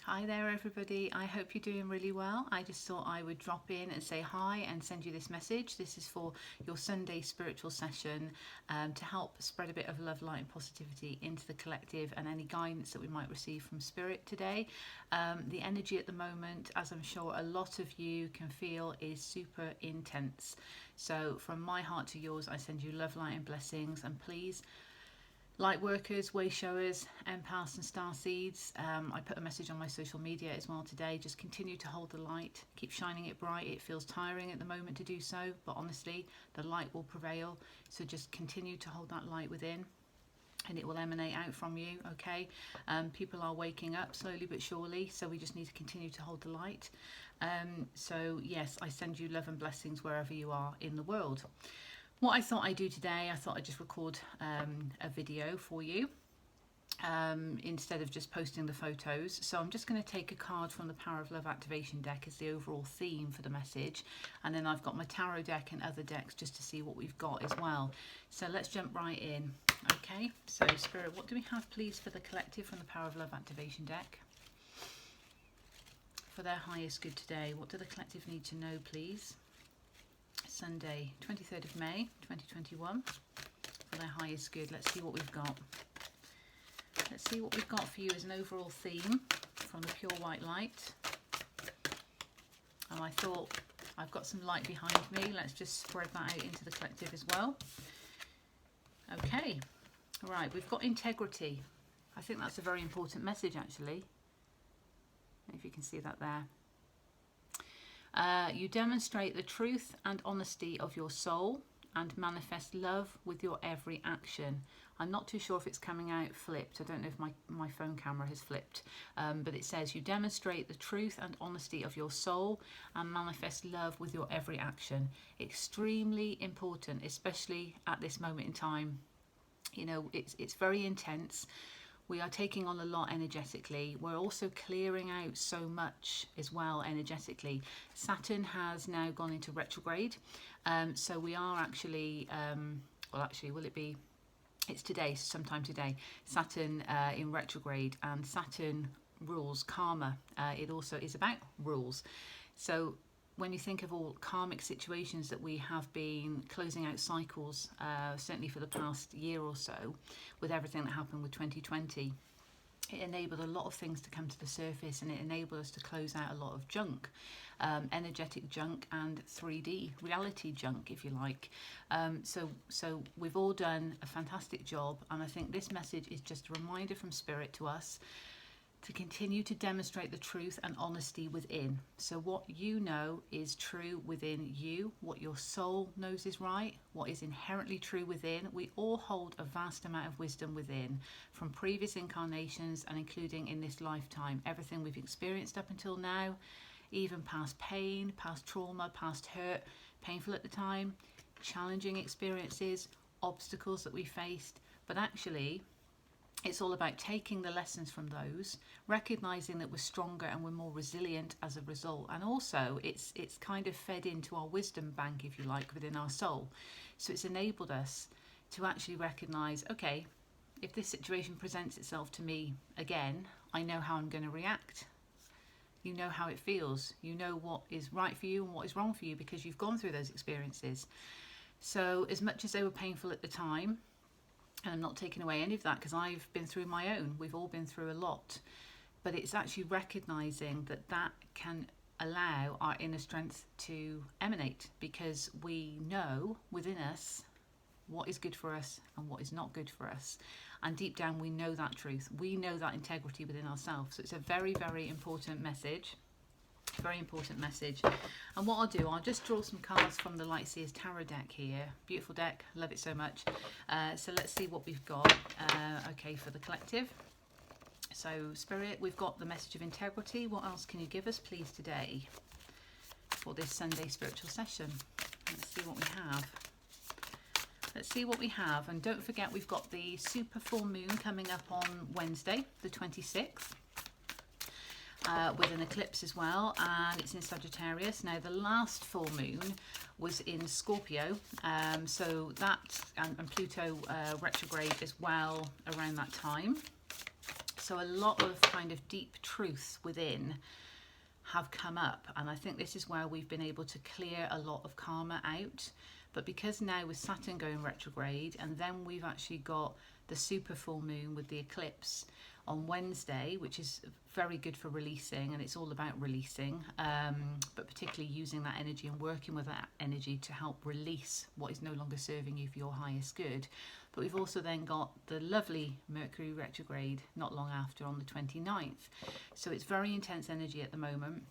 Hi there everybody, I hope you're doing really well. I just thought I would drop in and say hi and send you this message. This is for your Sunday spiritual session to help spread a bit of love, light and positivity into the collective and any guidance that we might receive from Spirit today. The energy at the moment, as I'm sure a lot of you can feel, is super intense. So from my heart to yours, I send you love, light and blessings, and please, light workers, way showers, empaths and star seeds, I put a message on my social media as well today. Just continue to hold the light, keep shining it bright. It feels tiring at the moment to do so, but honestly the light will prevail. So just continue to hold that light within and it will emanate out from you. Okay, people are waking up slowly but surely, so we just need to continue to hold the light. So yes, I send you love and blessings wherever you are in the world. What I thought I'd do today, I thought I'd just record a video for you instead of just posting the photos. So I'm just going to take a card from the Power of Love activation deck as the overall theme for the message, and then I've got my tarot deck and other decks just to see what we've got as well. So let's jump right in. Okay, so Spirit, what do we have please for the collective from the Power of Love activation deck? For their highest good today, what do the collective need to know please? Sunday, 23rd of May, 2021, for their highest good. Let's see what we've got. Let's see what we've got for you as an overall theme from the pure white light. And I thought I've got some light behind me. Let's just spread that out into the collective as well. Okay, right, we've got integrity. I think that's a very important message actually, if you can see that there. You demonstrate the truth and honesty of your soul and manifest love with your every action. I'm not too sure if it's coming out flipped. I don't know if my phone camera has flipped, but it says you demonstrate the truth and honesty of your soul and manifest love with your every action. Extremely important, especially at this moment in time. You know, it's very intense. We are taking on a lot energetically. We're also clearing out so much as well energetically. Saturn has now gone into retrograde. So we are actually, well actually, will it be? It's today, sometime today. Saturn in retrograde, and Saturn rules karma. It also is about rules. So when you think of all karmic situations that we have been closing out cycles, certainly for the past year or so, with everything that happened with 2020, it enabled a lot of things to come to the surface, and it enabled us to close out a lot of junk, energetic junk and 3D reality junk, if you like. So we've all done a fantastic job, and I think this message is just a reminder from Spirit to us to continue to demonstrate the truth and honesty within. So what you know is true within you, what your soul knows is right, what is inherently true within. We all hold a vast amount of wisdom within from previous incarnations and including in this lifetime. Everything we've experienced up until now, even past pain, past trauma, past hurt, painful at the time, challenging experiences, obstacles that we faced. But actually, it's all about taking the lessons from those, recognizing that we're stronger and we're more resilient as a result. And also it's kind of fed into our wisdom bank, if you like, within our soul. So it's enabled us to actually recognize, okay, if this situation presents itself to me again, I know how I'm going to react. You know how it feels. You know what is right for you and what is wrong for you because you've gone through those experiences. So as much as they were painful at the time, and I'm not taking away any of that because I've been through my own. We've all been through a lot. But it's actually recognizing that that can allow our inner strength to emanate, because we know within us what is good for us and what is not good for us. And deep down, we know that truth. We know that integrity within ourselves. So it's a very, very important message. Very important message. And what I'll do, I'll just draw some cards from the Lightseers Tarot deck here. Beautiful deck, love it so much. So let's see what we've got. Okay, for the collective. So Spirit, we've got the message of integrity. What else can you give us please today for this Sunday spiritual session? Let's see what we have. Let's see what we have. And don't forget, we've got the super full moon coming up on Wednesday, the 26th. With an eclipse as well, and it's in Sagittarius. Now the last full moon was in Scorpio, so that and Pluto retrograde as well around that time. So a lot of kind of deep truths within have come up, and I think this is where we've been able to clear a lot of karma out. But because now with Saturn going retrograde, and then we've actually got the super full moon with the eclipse on Wednesday, which is very good for releasing, and it's all about releasing, but particularly using that energy and working with that energy to help release what is no longer serving you for your highest good. But we've also then got the lovely Mercury retrograde not long after on the 29th. So it's very intense energy at the moment.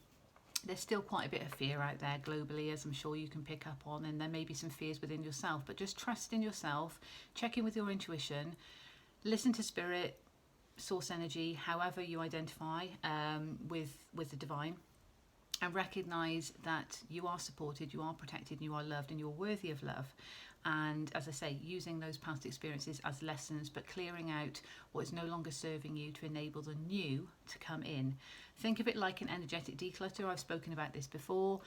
There's still quite a bit of fear out there globally, as I'm sure you can pick up on, and there may be some fears within yourself, but just trust in yourself, check in with your intuition, listen to spirit, source energy, however you identify with the divine, and recognize that you are supported, you are protected, you are loved, and you're worthy of love. And as I say, using those past experiences as lessons, but clearing out what is no longer serving you to enable the new to come in. Think of it like an energetic declutter. I've spoken about this before.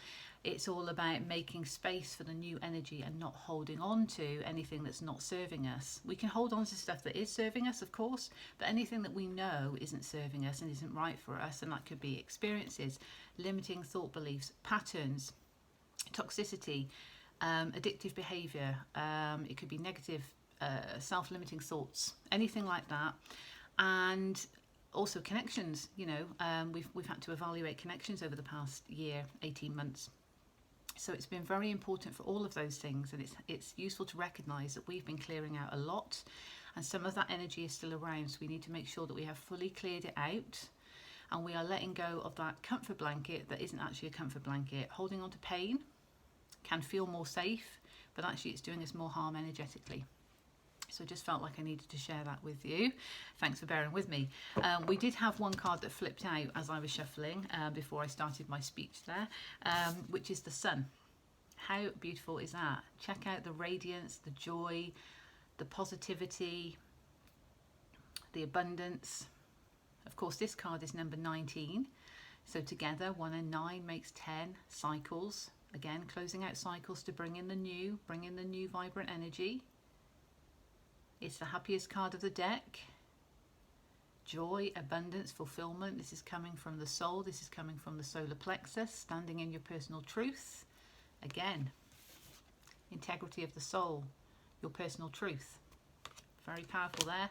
It's all about making space for the new energy and not holding on to anything that's not serving us. We can hold on to stuff that is serving us, of course, but anything that we know isn't serving us and isn't right for us, and that could be experiences, limiting thought beliefs, patterns, toxicity, addictive behavior, it could be negative self-limiting thoughts, anything like that. And also connections, you know, we've had to evaluate connections over the past year, 18 months. So it's been very important for all of those things, and it's useful to recognize that we've been clearing out a lot, and some of that energy is still around, so we need to make sure that we have fully cleared it out, and we are letting go of that comfort blanket that isn't actually a comfort blanket. Holding on to pain can feel more safe, but actually it's doing us more harm energetically. So I just felt like I needed to share that with you. Thanks for bearing with me. We did have one card that flipped out as I was shuffling before I started my speech there, which is the sun. How beautiful is that? Check out the radiance, the joy, the positivity, the abundance. Of course, this card is number 19. So together, 1 and 9 makes 10 cycles. Again, closing out cycles to bring in the new vibrant energy. It's the happiest card of the deck. Joy, abundance, fulfillment. This is coming from the soul. This is coming from the solar plexus, standing in your personal truth. Again, integrity of the soul, your personal truth. Very powerful there.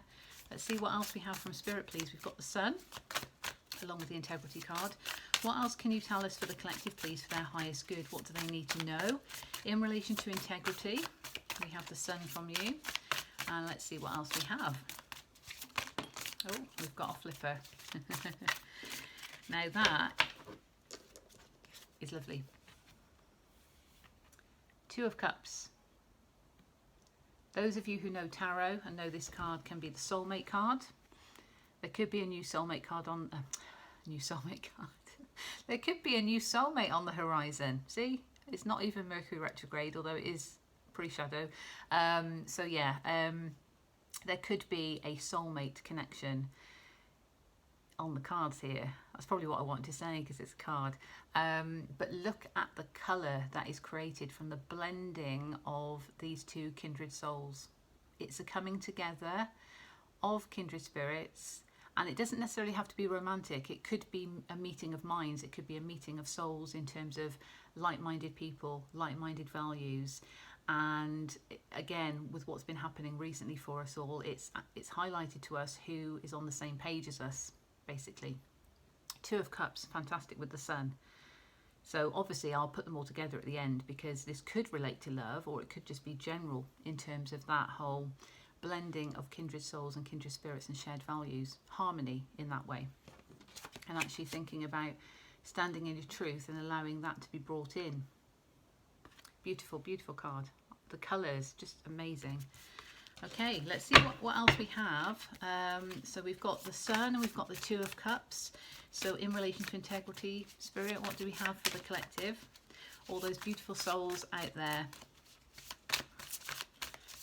Let's see what else we have from Spirit, please. We've got the sun, along with the integrity card. What else can you tell us for the collective, please, for their highest good? What do they need to know in relation to integrity? We have the sun from you. And let's see what else we have. Oh, we've got a flipper. Now that is lovely. 2 of Cups. Those of you who know tarot and know this card can be the soulmate card. There could be a new soulmate card on new soulmate card. There could be a new soulmate on the horizon. See, it's not even Mercury retrograde, although it is pre-shadow. So yeah, there could be a soulmate connection on the cards here. That's probably what I wanted to say because it's a card. But look at the colour that is created from the blending of these 2 kindred souls. It's a coming together of kindred spirits, and it doesn't necessarily have to be romantic. It could be a meeting of minds. It could be a meeting of souls in terms of like-minded people, like-minded values. And again, with what's been happening recently for us all, it's highlighted to us who is on the same page as us, basically. 2 of Cups, fantastic with the sun. So obviously I'll put them all together at the end, because this could relate to love, or it could just be general in terms of that whole blending of kindred souls and kindred spirits and shared values, harmony in that way. And actually thinking about standing in your truth and allowing that to be brought in. Beautiful, beautiful card. The colours, just amazing. Okay, let's see what else we have. So we've got the sun and we've got the 2 of Cups. So in relation to integrity, spirit, what do we have for the collective? All those beautiful souls out there.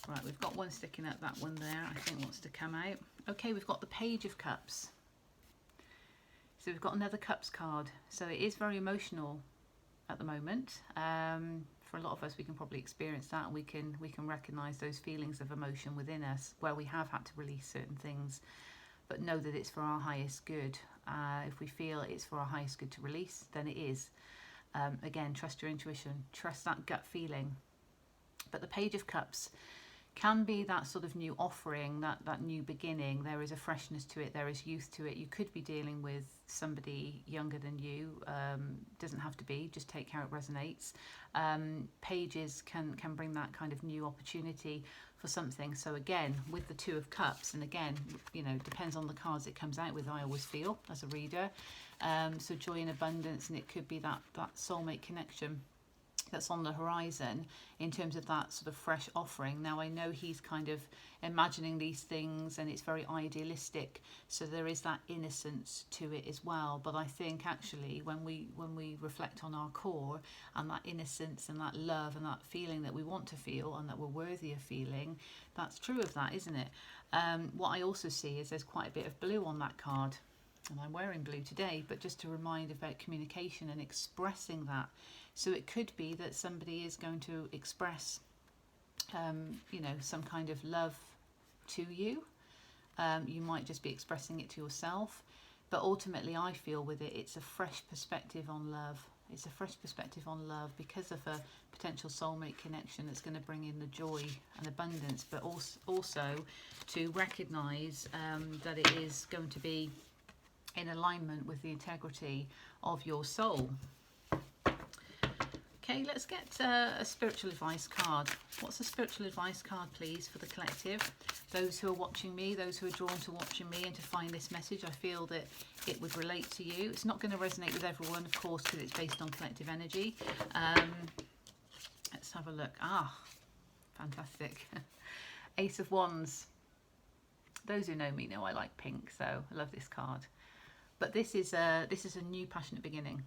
Right, we've got one sticking up, that one there, I think wants to come out. Okay, we've got the Page of Cups. So we've got another Cups card. So it is very emotional at the moment. For a lot of us, we can probably experience that, and we can recognise those feelings of emotion within us where we have had to release certain things. but know that it's for our highest good. If we feel it's for our highest good to release, then it is. Again, trust your intuition, trust that gut feeling. But the Page of Cups can be that sort of new offering, that new beginning. There is a freshness to it, there is youth to it. You could be dealing with somebody younger than you, doesn't have to be, just take how it resonates. Pages can bring that kind of new opportunity for something. So again, with the Two of Cups, and again, you know, depends on the cards it comes out with, I always feel as a reader. So joy and abundance, and it could be that soulmate connection that's on the horizon in terms of that sort of fresh offering. Now I know he's kind of imagining these things and it's very idealistic, so there is that innocence to it as well. But I think actually when we reflect on our core and that innocence and that love and that feeling that we want to feel and that we're worthy of feeling, that's true of that, isn't it? What I also see is there's quite a bit of blue on that card, and I'm wearing blue today, but just to remind about communication and expressing that. So it could be that somebody is going to express, you know, some kind of love to you. You might just be expressing it to yourself. But ultimately, I feel with it, it's a fresh perspective on love. It's a fresh perspective on love because of a potential soulmate connection that's going to bring in the joy and abundance, but also to recognise that it is going to be in alignment with the integrity of your soul. Okay, let's get a spiritual advice card. What's a spiritual advice card, please, for the collective? Those who are watching me, those who are drawn to watching me and to find this message, I feel that it would relate to you. It's not going to resonate with everyone, of course, because it's based on collective energy. Let's have a look. Ah, fantastic. Ace of Wands. Those who know me know I like pink, so I love this card. But this is a new passionate beginning.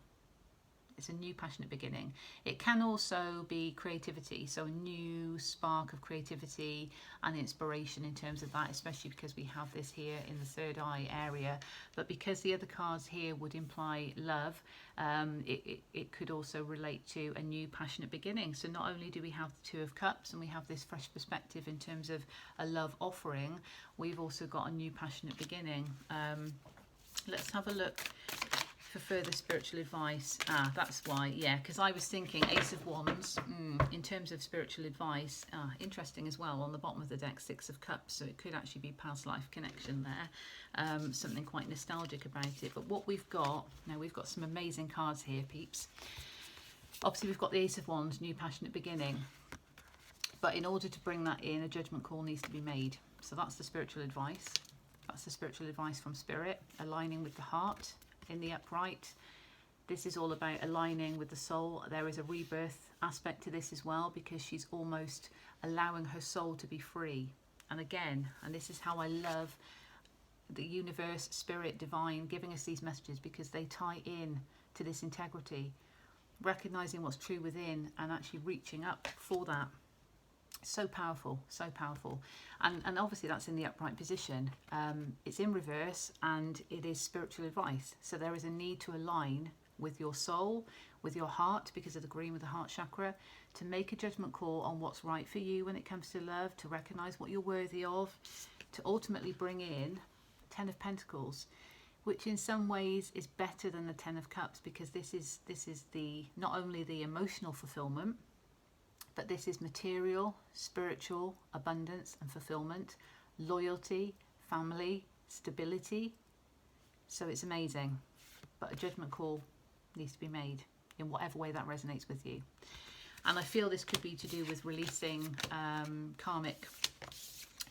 It's a new passionate beginning. It can also be creativity, so a new spark of creativity and inspiration in terms of that, especially because we have this here in the third eye area. But because the other cards here would imply love, it could also relate to a new passionate beginning. So not only do we have the Two of Cups and we have this fresh perspective in terms of a love offering, we've also got a new passionate beginning. Let's have a look for further spiritual advice. That's why, yeah, because I was thinking Ace of Wands in terms of spiritual advice. Interesting as well, on the bottom of the deck, Six of Cups, so it could actually be past life connection there, something quite nostalgic about it. But what we've got now, we've got some amazing cards here, peeps. Obviously we've got the Ace of Wands, new passionate beginning, but in order to bring that in, a judgment call needs to be made. So that's the spiritual advice. That's the spiritual advice from Spirit, aligning with the heart in the upright. This is all about aligning with the soul. There is a rebirth aspect to this as well, because she's almost allowing her soul to be free. And again, and this is how I love the universe, spirit, divine giving us these messages, because they tie in to this integrity, recognizing what's true within and actually reaching up for that. So powerful, so powerful. And obviously that's in the upright position. It's in reverse and it is spiritual advice. So there is a need to align with your soul, with your heart, because of the green with the heart chakra, to make a judgment call on what's right for you when it comes to love, to recognize what you're worthy of, to ultimately bring in Ten of Pentacles, which in some ways is better than the Ten of Cups, because this is the not only the emotional fulfillment, but this is material, spiritual, abundance and fulfillment, loyalty, family, stability. So it's amazing. But a judgment call needs to be made in whatever way that resonates with you. And I feel this could be to do with releasing karmic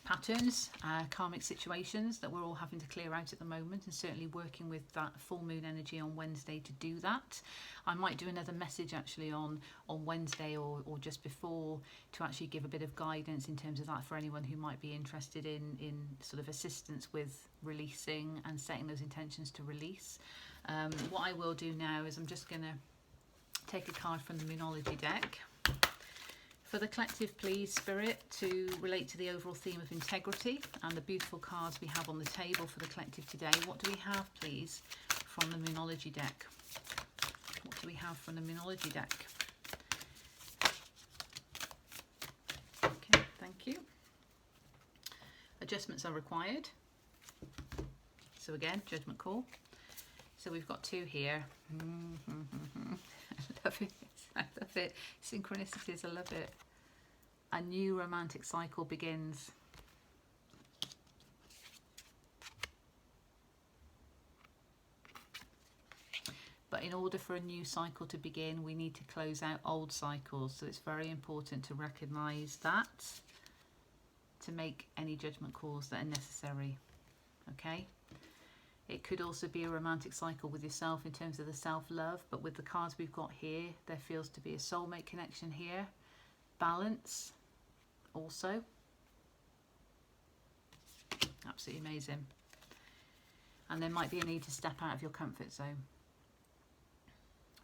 patterns, karmic situations that we're all having to clear out at the moment, and certainly working with that full moon energy on Wednesday to do that. I might do another message actually on Wednesday or just before, to actually give a bit of guidance in terms of that for anyone who might be interested in sort of assistance with releasing and setting those intentions to release. What I will do now is I'm just going to take a card from the Moonology deck. For the collective, please, Spirit, to relate to the overall theme of integrity and the beautiful cards we have on the table for the collective today. What do we have, please, from the Moonology deck? What do we have from the Moonology deck? Okay, thank you. Adjustments are required. So again, judgment call. So we've got 2 here. I love it. I love it. Synchronicities, I love it. A new romantic cycle begins. But in order for a new cycle to begin, we need to close out old cycles. So it's very important to recognise that, to make any judgment calls that are necessary. Okay? It could also be a romantic cycle with yourself in terms of the self-love, but with the cards we've got here, there feels to be a soulmate connection here. Balance also. Absolutely amazing. And there might be a need to step out of your comfort zone.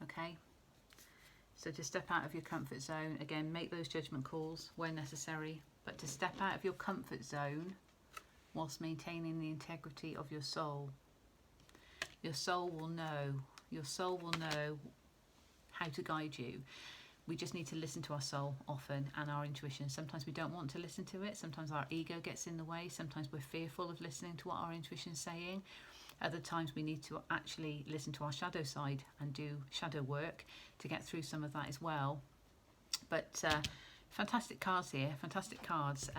Okay? So to step out of your comfort zone, again, make those judgment calls where necessary, but to step out of your comfort zone whilst maintaining the integrity of your soul. Your soul will know. Your soul will know how to guide you. We just need to listen to our soul often and our intuition. Sometimes we don't want to listen to it. Sometimes our ego gets in the way. Sometimes we're fearful of listening to what our intuition's saying. Other times we need to actually listen to our shadow side and do shadow work to get through some of that as well. But fantastic cards here, fantastic cards.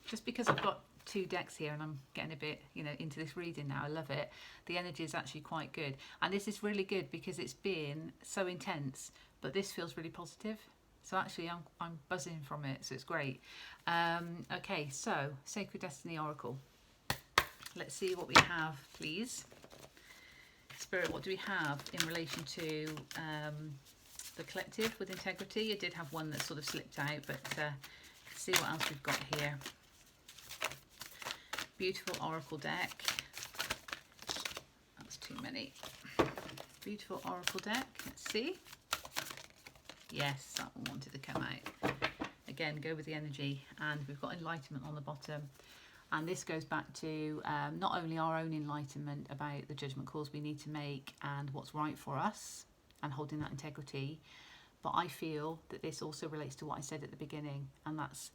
Just because I've got 2 decks here and I'm getting a bit, into this reading now, I love it. The energy is actually quite good. And this is really good because it's been so intense, but this feels really positive. So actually I'm buzzing from it, so it's great. Okay, so Sacred Destiny Oracle. Let's see what we have, please. Spirit, what do we have in relation to the collective with integrity? I did have one that sort of slipped out, but let's see what else we've got here. Beautiful Oracle deck. That's too many. Beautiful Oracle deck. Let's see. Yes, that one wanted to come out. Again, go with the energy. And we've got enlightenment on the bottom. And this goes back to not only our own enlightenment about the judgment calls we need to make and what's right for us and holding that integrity, but I feel that this also relates to what I said at the beginning, and that's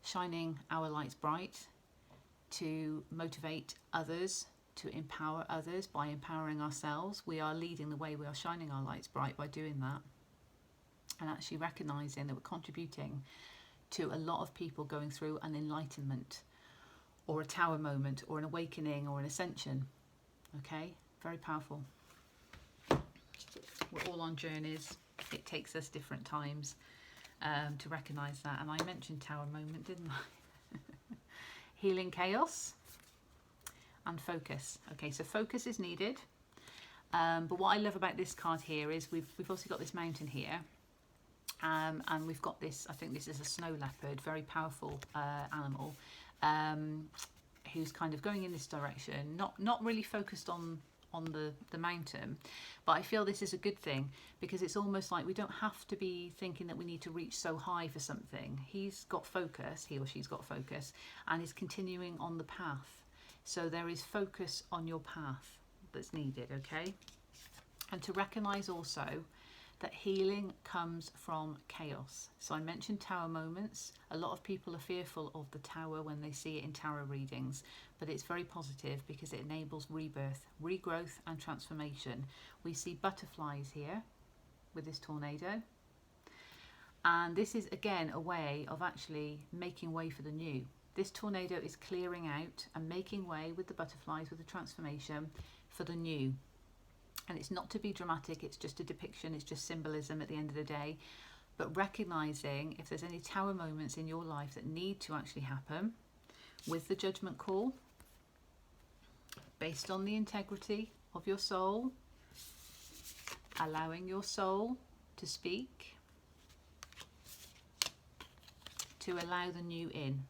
shining our lights bright to motivate others, to empower others by empowering ourselves. We are leading the way, we are shining our lights bright by doing that, and actually recognising that we're contributing to a lot of people going through an enlightenment or a tower moment or an awakening or an ascension. Okay, very powerful. We're all on journeys. It takes us different times to recognise that. And I mentioned tower moment, didn't I? Healing chaos and focus. Okay, so focus is needed. But what I love about this card here is we've also got this mountain here. And we've got this, I think this is a snow leopard, very powerful animal. Who's kind of going in this direction, not really focused on the mountain, but I feel this is a good thing because it's almost like we don't have to be thinking that we need to reach so high for something. He's got focus, he or she's got focus, and is continuing on the path. So there is focus on your path that's needed, okay? And to recognise also that healing comes from chaos. So I mentioned tower moments. A lot of people are fearful of the tower when they see it in tarot readings, but it's very positive because it enables rebirth, regrowth and transformation. We see butterflies here with this tornado. And this is again a way of actually making way for the new. This tornado is clearing out and making way with the butterflies, with the transformation for the new. And it's not to be dramatic, it's just a depiction, it's just symbolism at the end of the day. But recognising if there's any tower moments in your life that need to actually happen with the judgment call, based on the integrity of your soul, allowing your soul to speak, to allow the new in.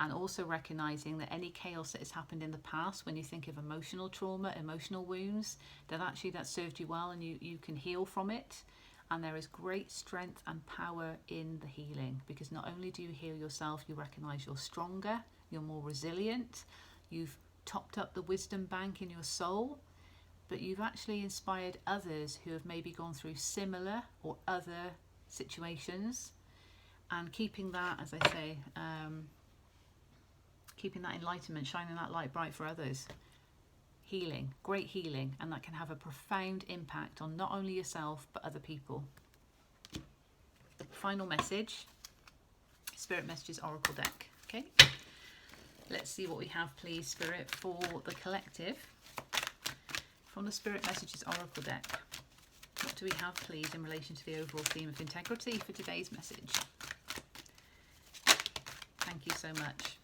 And also recognising that any chaos that has happened in the past, when you think of emotional trauma, emotional wounds, that actually that served you well and you can heal from it. And there is great strength and power in the healing, because not only do you heal yourself, you recognise you're stronger, you're more resilient, you've topped up the wisdom bank in your soul, but you've actually inspired others who have maybe gone through similar or other situations. And keeping that, as I say, keeping that enlightenment, shining that light bright for others. Healing, great healing, and that can have a profound impact on not only yourself but other people. Final message, Spirit Messages Oracle deck. Okay, let's see what we have, please, Spirit, for the collective from the Spirit Messages Oracle deck. What do we have, please, in relation to the overall theme of integrity for today's message? Thank you so much.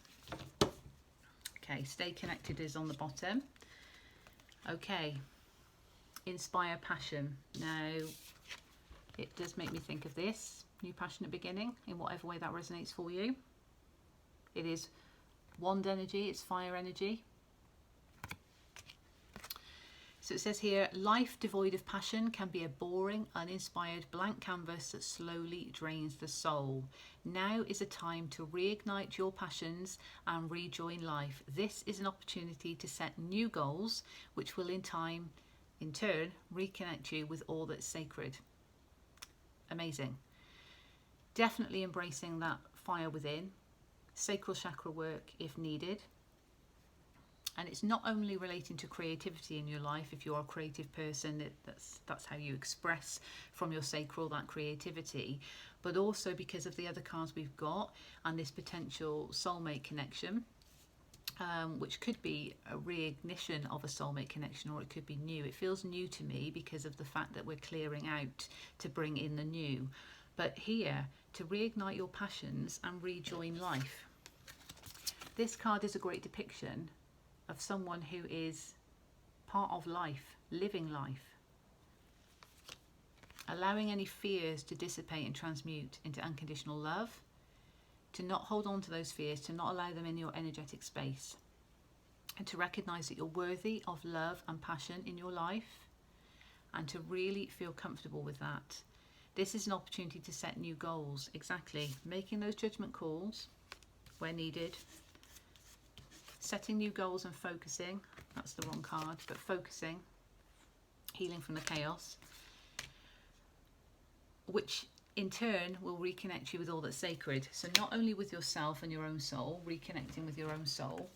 Okay, stay connected is on the bottom. Okay, inspire passion. Now, it does make me think of this, new passionate beginning, in whatever way that resonates for you. It is wand energy, it's fire energy. So it says here, life devoid of passion can be a boring, uninspired, blank canvas that slowly drains the soul. Now is a time to reignite your passions and rejoin life. This is an opportunity to set new goals, which will in turn, reconnect you with all that's sacred. Amazing. Definitely embracing that fire within. Sacral chakra work if needed. And it's not only relating to creativity in your life. If you're a creative person, that's how you express from your sacral that creativity, but also because of the other cards we've got and this potential soulmate connection, which could be a reignition of a soulmate connection, or it could be new. It feels new to me because of the fact that we're clearing out to bring in the new. But here, to reignite your passions and rejoin life. This card is a great depiction of someone who is part of life, living life, allowing any fears to dissipate and transmute into unconditional love, to not hold on to those fears, to not allow them in your energetic space, and to recognize that you're worthy of love and passion in your life, and to really feel comfortable with that. This is an opportunity to set new goals, exactly, making those judgment calls where needed, setting new goals and focusing. That's the wrong card, but focusing, healing from the chaos, which in turn will reconnect you with all that's sacred. So not only with yourself and your own soul, reconnecting with your own soul,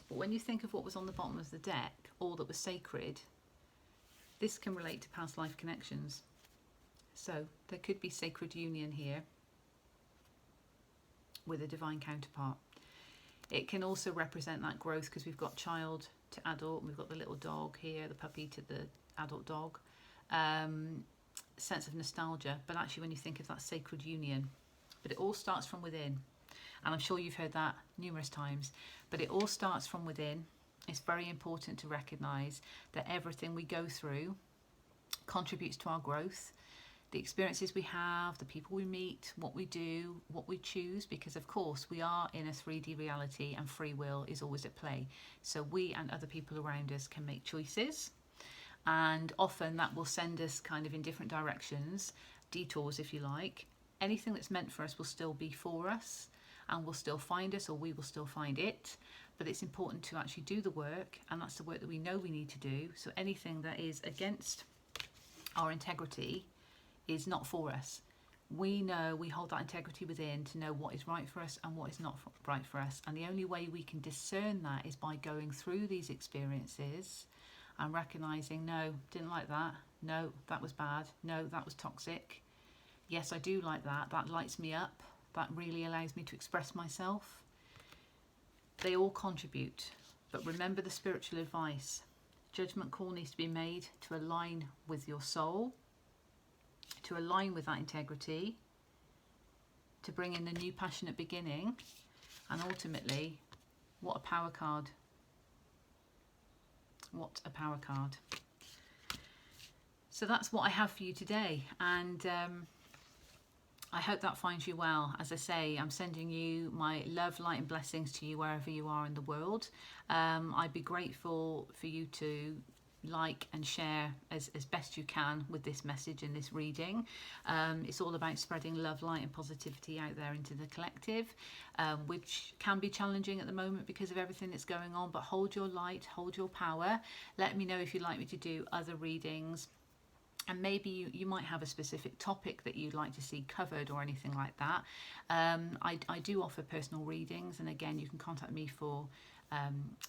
but when you think of what was on the bottom of the deck, all that was sacred, this can relate to past life connections. So there could be sacred union here with a divine counterpart. It can also represent that growth, because we've got child to adult, and we've got the little dog here, the puppy to the adult dog. Sense of nostalgia, but actually when you think of that sacred union, but it all starts from within. And I'm sure you've heard that numerous times, but it all starts from within. It's very important to recognize that everything we go through contributes to our growth. The experiences we have, the people we meet, what we do, what we choose, because of course we are in a 3D reality and free will is always at play. So we and other people around us can make choices, and often that will send us kind of in different directions, detours if you like. Anything that's meant for us will still be for us and will still find us, or we will still find it. But it's important to actually do the work, and that's the work that we know we need to do. So anything that is against our integrity is not for us. We know, we hold that integrity within to know what is right for us and what is not right for us. And the only way we can discern that is by going through these experiences and recognizing, no, didn't like that. No, that was bad. No, that was toxic. Yes, I do like that. That lights me up. That really allows me to express myself. They all contribute. But remember the spiritual advice. Judgment call needs to be made to align with your soul, to align with that integrity, to bring in the new passionate beginning, and ultimately, what a power card. What a power card. So that's what I have for you today, and I hope that finds you well. As I say, I'm sending you my love, light and blessings to you wherever you are in the world. I'd be grateful for you to like and share as best you can with this message and this reading. It's all about spreading love, light and positivity out there into the collective, which can be challenging at the moment because of everything that's going on, but hold your light, hold your power. Let me know if you'd like me to do other readings And maybe you might have a specific topic that you'd like to see covered or anything like that. I do offer personal readings, and again, you can contact me for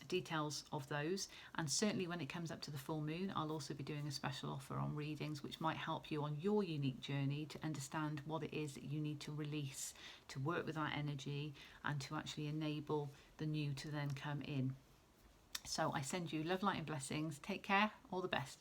details of those. And certainly when it comes up to the full moon, I'll also be doing a special offer on readings, which might help you on your unique journey to understand what it is that you need to release, to work with that energy, and to actually enable the new to then come in. So I send you love, light and blessings. Take care. All the best.